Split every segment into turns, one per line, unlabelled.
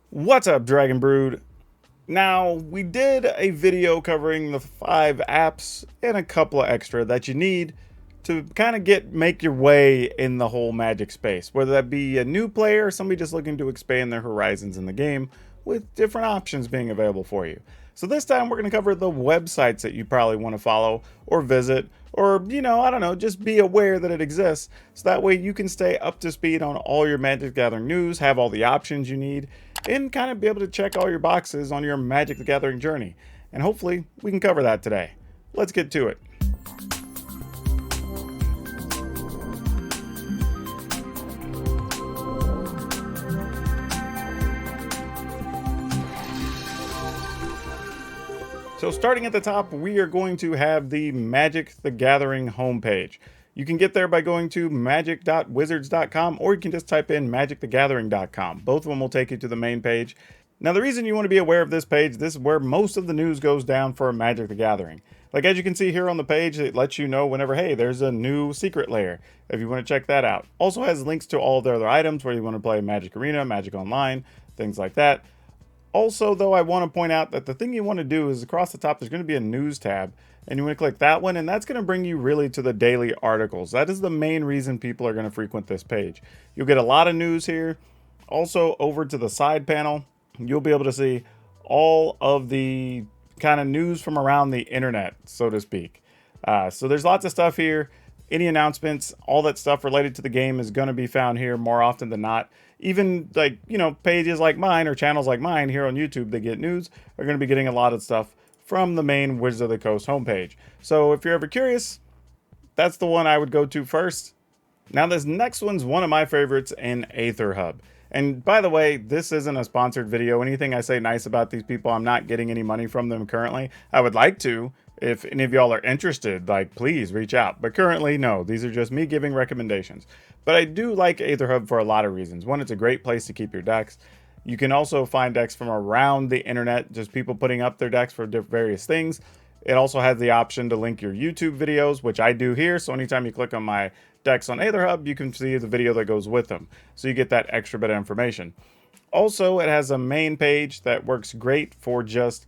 What's up, Dragon Brood? Now, we did a video covering the 5 apps and a couple of extra that you need to kind of make your way in the whole Magic space, whether that be a new player or somebody just looking to expand their horizons in the game with different options being available for you. So this time we're going to cover the websites that you probably want to follow or visit or, I don't know, just be aware that it exists so that way you can stay up to speed on all your Magic the Gathering news, have all the options you need, and kind of be able to check all your boxes on your Magic the Gathering journey. And hopefully we can cover that today. Let's get to it. So starting at the top, we are going to have the Magic the Gathering homepage. You can get there by going to magic.wizards.com or you can just type in magicthegathering.com. Both of them will take you to the main page. Now the reason you want to be aware of this page, this is where most of the news goes down for Magic the Gathering. Like as you can see here on the page, it lets you know whenever, hey, there's a new secret layer, if you want to check that out. Also has links to all the other items where you want to play Magic Arena, Magic Online, things like that. Also, though, I want to point out that the thing you want to do is across the top, there's going to be a news tab, and you want to click that one, and that's going to bring you really to the daily articles. That is the main reason people are going to frequent this page. You'll get a lot of news here. Also, over to the side panel, you'll be able to see all of the kind of news from around the internet, so to speak. So there's lots of stuff here. Any announcements, all that stuff related to the game is going to be found here more often than not. Even like, pages like mine or channels like mine here on YouTube that get news are going to be getting a lot of stuff from the main Wizards of the Coast homepage. So if you're ever curious, that's the one I would go to first. Now this next one's one of my favorites in Aether Hub. And by the way, this isn't a sponsored video. Anything I say nice about these people, I'm not getting any money from them currently. I would like to. If any of y'all are interested, please reach out. But currently, no. These are just me giving recommendations. But I do like Aether Hub for a lot of reasons. One, it's a great place to keep your decks. You can also find decks from around the internet, just people putting up their decks for various things. It also has the option to link your YouTube videos, which I do here. So anytime you click on my decks on Aether Hub, you can see the video that goes with them. So you get that extra bit of information. Also, it has a main page that works great for just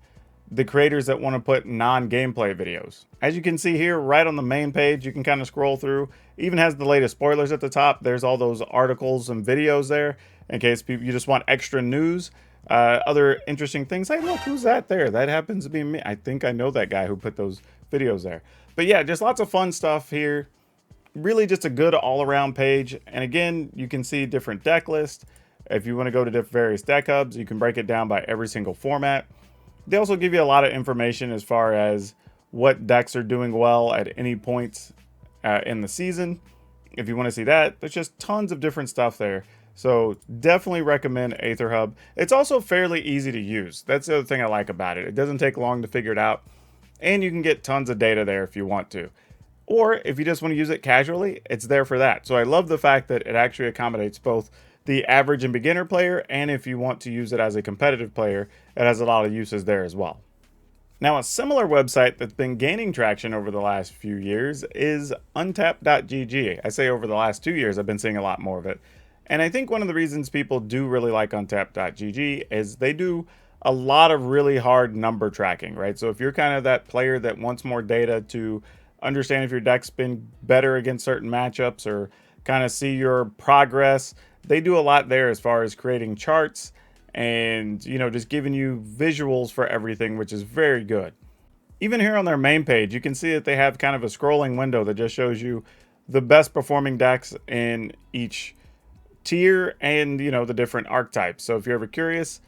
the creators that want to put non-gameplay videos. As you can see here, right on the main page, you can kind of scroll through. Even has the latest spoilers at the top. There's all those articles and videos there in case you just want extra news. Other interesting things. Hey, look, who's that there? That happens to be me. I think I know that guy who put those videos there. But yeah, just lots of fun stuff here. Really just a good all-around page. And again, you can see different deck lists. If you want to go to various deck hubs, you can break it down by every single format. They also give you a lot of information as far as what decks are doing well at any points in the season. If you want to see that, there's just tons of different stuff there. So definitely recommend Aether Hub. It's also fairly easy to use. That's the other thing I like about it. It doesn't take long to figure it out. And you can get tons of data there if you want to. Or if you just want to use it casually, it's there for that. So I love the fact that it actually accommodates both the average and beginner player, and if you want to use it as a competitive player, it has a lot of uses there as well. Now, a similar website that's been gaining traction over the last few years is untapped.gg. I say over the last 2 years, I've been seeing a lot more of it. And I think one of the reasons people do really like untapped.gg is they do a lot of really hard number tracking, right? So if you're kind of that player that wants more data to understand if your deck's been better against certain matchups or kind of see your progress, they do a lot there as far as creating charts and, just giving you visuals for everything, which is very good. Even here on their main page, you can see that they have kind of a scrolling window that just shows you the best performing decks in each tier and, the different archetypes. So if you're ever curious,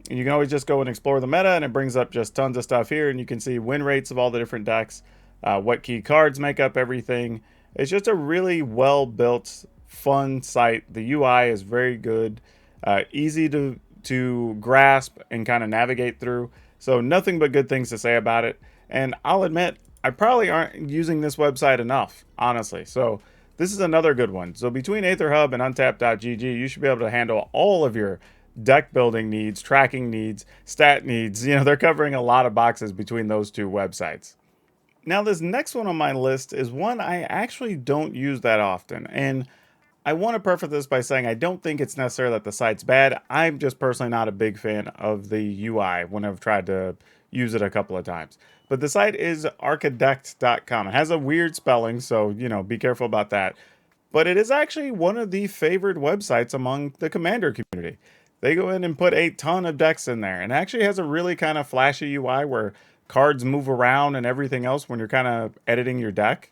you can always just go and explore the meta, and it brings up just tons of stuff here, and you can see win rates of all the different decks, what key cards make up everything. It's just a really well built, fun site. The UI is very good, easy to grasp and kind of navigate through. So nothing but good things to say about it. And I'll admit, I probably aren't using this website enough, honestly. So this is another good one. So between Aether Hub and untapped.gg, you should be able to handle all of your deck building needs, tracking needs, stat needs. They're covering a lot of boxes between those two websites. Now, this next one on my list is one I actually don't use that often. And I want to preface this by saying I don't think it's necessary that the site's bad. I'm just personally not a big fan of the UI when I've tried to use it a couple of times. But the site is archidect.com. It has a weird spelling, so, be careful about that. But it is actually one of the favored websites among the Commander community. They go in and put a ton of decks in there, and actually has a really kind of flashy UI where cards move around and everything else when you're kind of editing your deck.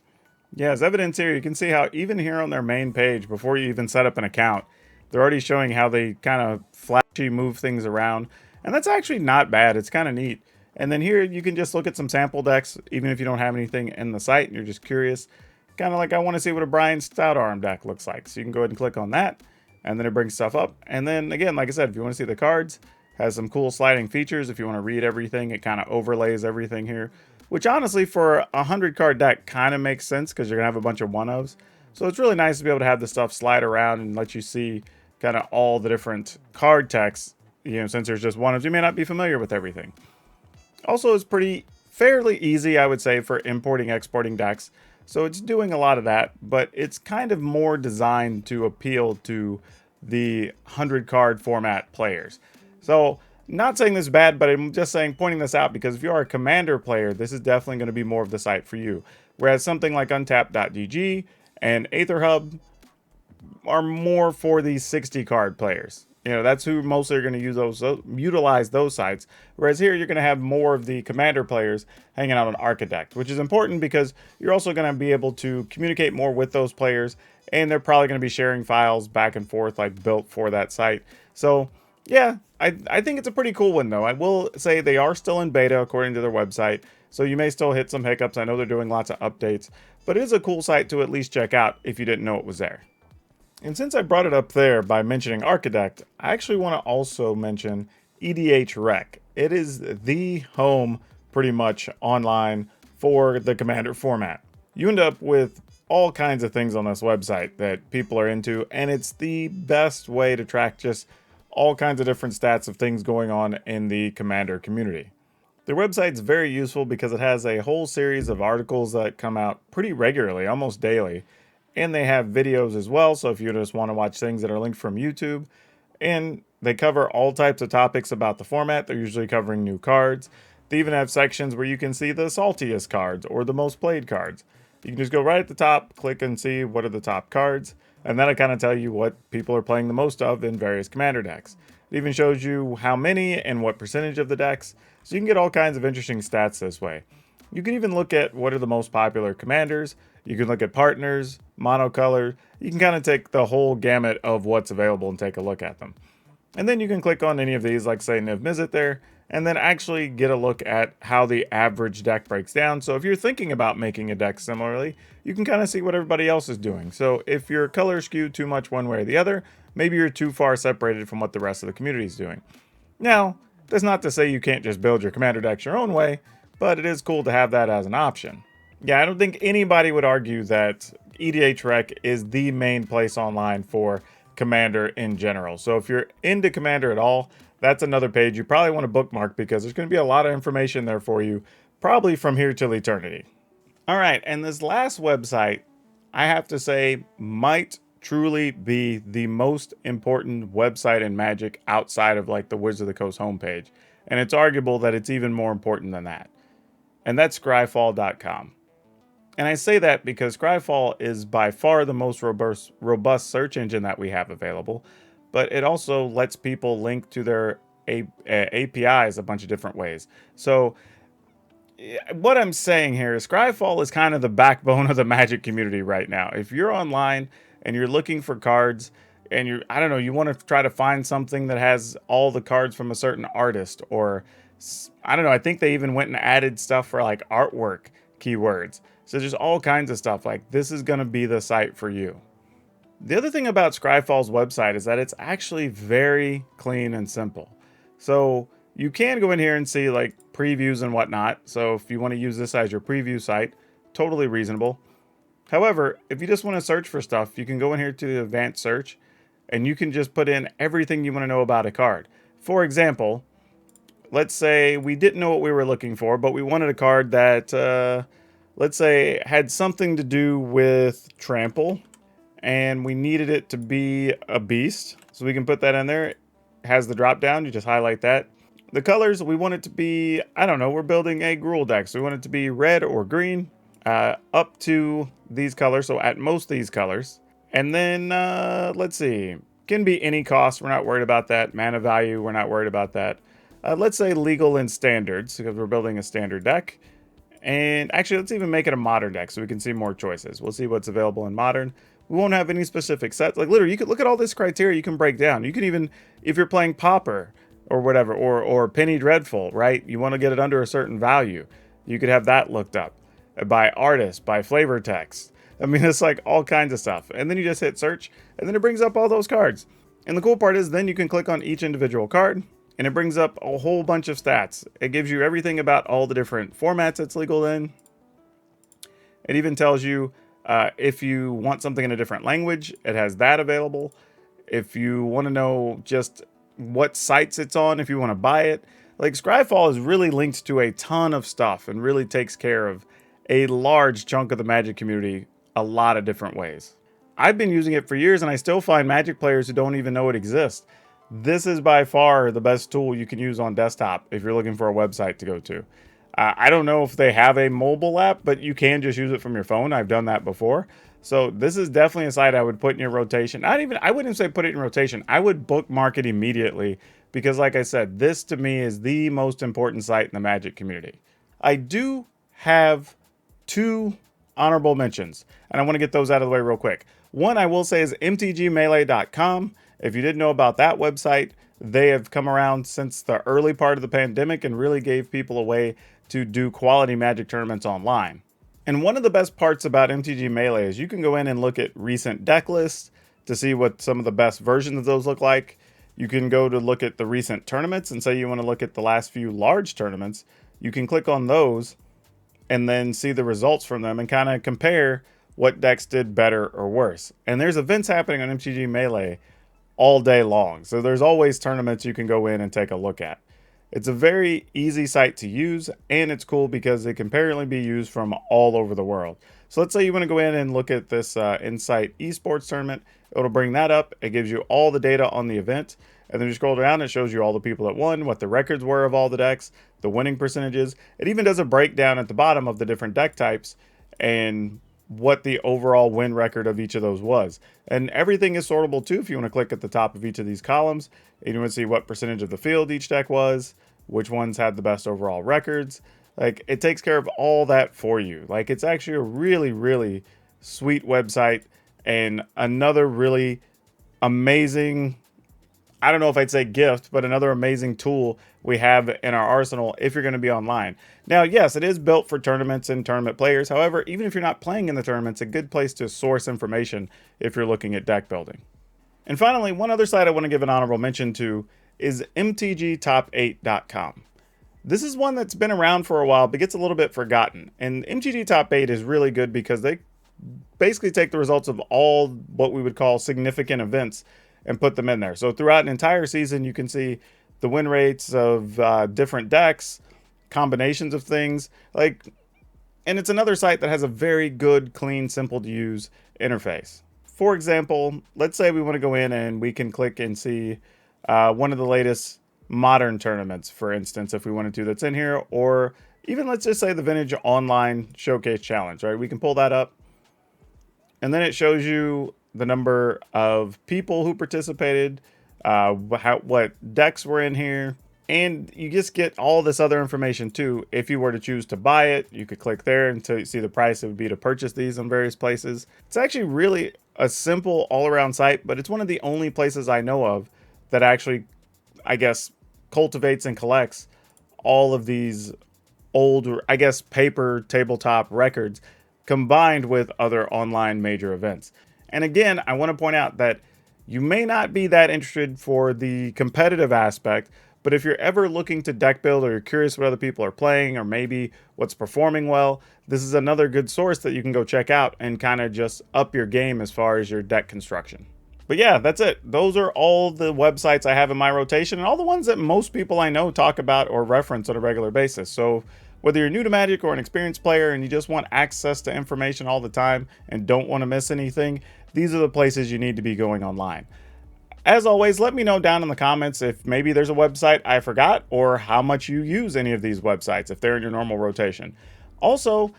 Yeah, as evidence here, you can see how even here on their main page, before you even set up an account, they're already showing how they kind of flashy move things around. And that's actually not bad. It's kind of neat. And then here you can just look at some sample decks, even if you don't have anything in the site and you're just curious. Kind of like I want to see what a Brian Stoutarm deck looks like. So you can go ahead and click on that, and then it brings stuff up. And then again, like I said, if you want to see the cards, has some cool sliding features. If you want to read everything, it kind of overlays everything here. Which honestly, for a 100 card deck, kind of makes sense because you're going to have a bunch of one-ofs. So it's really nice to be able to have this stuff slide around and let you see kind of all the different card text. Since there's just one-ofs, you may not be familiar with everything. Also, it's fairly easy, I would say, for importing, exporting decks. So it's doing a lot of that, but it's kind of more designed to appeal to the 100 card format players. So not saying this is bad, but I'm just pointing this out because if you are a Commander player, this is definitely going to be more of the site for you. Whereas something like Untapped.gg and AetherHub are more for these 60 card players. That's who mostly are going to utilize those sites. Whereas here, you're going to have more of the Commander players hanging out on Archidect, which is important because you're also going to be able to communicate more with those players, and they're probably going to be sharing files back and forth like built for that site. So yeah, I think it's a pretty cool one, though. I will say they are still in beta according to their website, so you may still hit some hiccups. I know they're doing lots of updates, but it is a cool site to at least check out if you didn't know it was there. And since I brought it up there by mentioning Archidect, I actually want to also mention EDHREC. It is the home, pretty much, online for the Commander format. You end up with all kinds of things on this website that people are into, and it's the best way to track just all kinds of different stats of things going on in the Commander community. Their website's very useful because it has a whole series of articles that come out pretty regularly, almost daily. And they have videos as well, so if you just want to watch things that are linked from YouTube. And they cover all types of topics about the format. They're usually covering new cards. They even have sections where you can see the saltiest cards or the most played cards. You can just go right at the top, click and see what are the top cards, and that'll kind of tell you what people are playing the most of in various Commander decks. It even shows you how many and what percentage of the decks, so you can get all kinds of interesting stats this way. You can even look at what are the most popular commanders. You can look at partners, monocolor. You can kind of take the whole gamut of what's available and take a look at them. And then you can click on any of these, like say Niv Mizzet there, and then actually get a look at how the average deck breaks down. So if you're thinking about making a deck similarly, you can kind of see what everybody else is doing. So if your color skewed too much one way or the other, maybe you're too far separated from what the rest of the community is doing. Now, that's not to say you can't just build your Commander decks your own way, but it is cool to have that as an option. Yeah, I don't think anybody would argue that EDHREC is the main place online for Commander in general. So if you're into Commander at all, that's another page you probably want to bookmark because there's going to be a lot of information there for you, probably from here till eternity. All right, and this last website, I have to say, might truly be the most important website in Magic outside of like the Wizards of the Coast homepage. And it's arguable that it's even more important than that. And that's Scryfall.com. And I say that because Scryfall is by far the most robust search engine that we have available, but it also lets people link to their APIs a bunch of different ways. So what I'm saying here is Scryfall is kind of the backbone of the Magic community right now. If you're online and you're looking for cards and you want to try to find something that has all the cards from a certain artist, or I think they even went and added stuff for like artwork keywords. So just all kinds of stuff. Like, this is going to be the site for you. The other thing about Scryfall's website is that it's actually very clean and simple. So you can go in here and see like previews and whatnot. So if you want to use this as your preview site, totally reasonable. However, if you just want to search for stuff, you can go in here to the advanced search and you can just put in everything you want to know about a card. For example, let's say we didn't know what we were looking for, but we wanted a card that, let's say, had something to do with Trample. and we needed it to be a beast. So we can put that in there. It has the drop down. You just highlight that. The colors, we want it to be, I don't know, we're building a Gruul deck. So we want it to be red or green up to these colors. So at most these colors. And then, let's see, can be any cost. We're not worried about that. Mana value, we're not worried about that. Let's say legal and standards because we're building a standard deck. And actually, let's even make it a modern deck so we can see more choices. We'll see what's available in modern. We won't have any specific sets. Like literally, you could look at all this criteria you can break down. You can even, if you're playing Pauper or whatever, or Penny Dreadful, right? You want to get it under a certain value. You could have that looked up by artist, by flavor text. I mean, it's like all kinds of stuff. And then you just hit search, and then it brings up all those cards. And the cool part is then you can click on each individual card, and it brings up a whole bunch of stats. It gives you everything about all the different formats it's legal in. It even tells you if you want something in a different language, it has that available. If you want to know just what sites it's on, if you want to buy it. Like Scryfall is really linked to a ton of stuff and really takes care of a large chunk of the Magic community a lot of different ways. I've been using it for years and I still find Magic players who don't even know it exists. This is by far the best tool you can use on desktop if you're looking for a website to go to. I don't know if they have a mobile app, but you can just use it from your phone. I've done that before. So this is definitely a site I would put in your rotation. I wouldn't say put it in rotation. I would bookmark it immediately because like I said, this to me is the most important site in the Magic community. I do have 2 honorable mentions, and I want to get those out of the way real quick. One I will say is MTGmelee.com. If you didn't know about that website, they have come around since the early part of the pandemic and really gave people a way to do quality Magic tournaments online. And one of the best parts about MTG Melee is you can go in and look at recent deck lists to see what some of the best versions of those look like. You can go to look at the recent tournaments and say you want to look at the last few large tournaments. You can click on those and then see the results from them and kind of compare what decks did better or worse. And there's events happening on MTG Melee all day long. So there's always tournaments you can go in and take a look at. It's a very easy site to use, and it's cool because it can apparently be used from all over the world. So let's say you want to go in and look at this Insight Esports tournament. It'll bring that up. It gives you all the data on the event. And then you scroll down, it shows you all the people that won, what the records were of all the decks, the winning percentages. It even does a breakdown at the bottom of the different deck types and what the overall win record of each of those was. And everything is sortable too if you want to click at the top of each of these columns. And you want to see what percentage of the field each deck was, which ones had the best overall records. Like, it takes care of all that for you. Like, it's actually a really, really sweet website and another really amazing, I don't know if I'd say gift, but another amazing tool we have in our arsenal if you're going to be online. Now, yes, it is built for tournaments and tournament players. However, even if you're not playing in the tournaments, a good place to source information if you're looking at deck building. And finally, one other site I want to give an honorable mention to is MTGtop8.com. This is one that's been around for a while, but gets a little bit forgotten. And MTG Top 8 is really good because they basically take the results of all what we would call significant events and put them in there. So throughout an entire season, you can see the win rates of different decks, combinations of things. And it's another site that has a very good, clean, simple to use interface. For example, let's say we want to go in and we can click and see one of the latest modern tournaments, for instance, if we wanted to, that's in here, or even let's just say the Vintage Online Showcase Challenge, right? We can pull that up, and then it shows you the number of people who participated, what decks were in here, and you just get all this other information too. If you were to choose to buy it, you could click there and see the price it would be to purchase these in various places. It's actually really a simple all-around site, but it's one of the only places I know of that actually, I guess, cultivates and collects all of these old, I guess, paper tabletop records combined with other online major events. And again, I want to point out that you may not be that interested for the competitive aspect, but if you're ever looking to deck build or you're curious what other people are playing or maybe what's performing well, this is another good source that you can go check out and kind of just up your game as far as your deck construction. But yeah, that's it. Those are all the websites I have in my rotation and all the ones that most people I know talk about or reference on a regular basis. So Whether you're new to Magic or an experienced player and you just want access to information all the time and don't want to miss anything, these are the places you need to be going online. As always, let me know down in the comments if maybe there's a website I forgot or how much you use any of these websites if they're in your normal rotation. Also,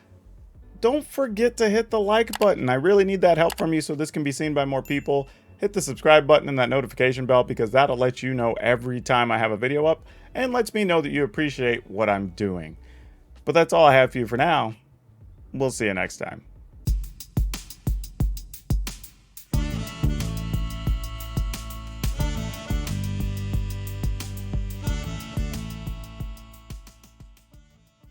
don't forget to hit the like button. I really need that help from you so this can be seen by more people. Hit the subscribe button and that notification bell because that'll let you know every time I have a video up and lets me know that you appreciate what I'm doing. But that's all I have for you for now. We'll see you next time.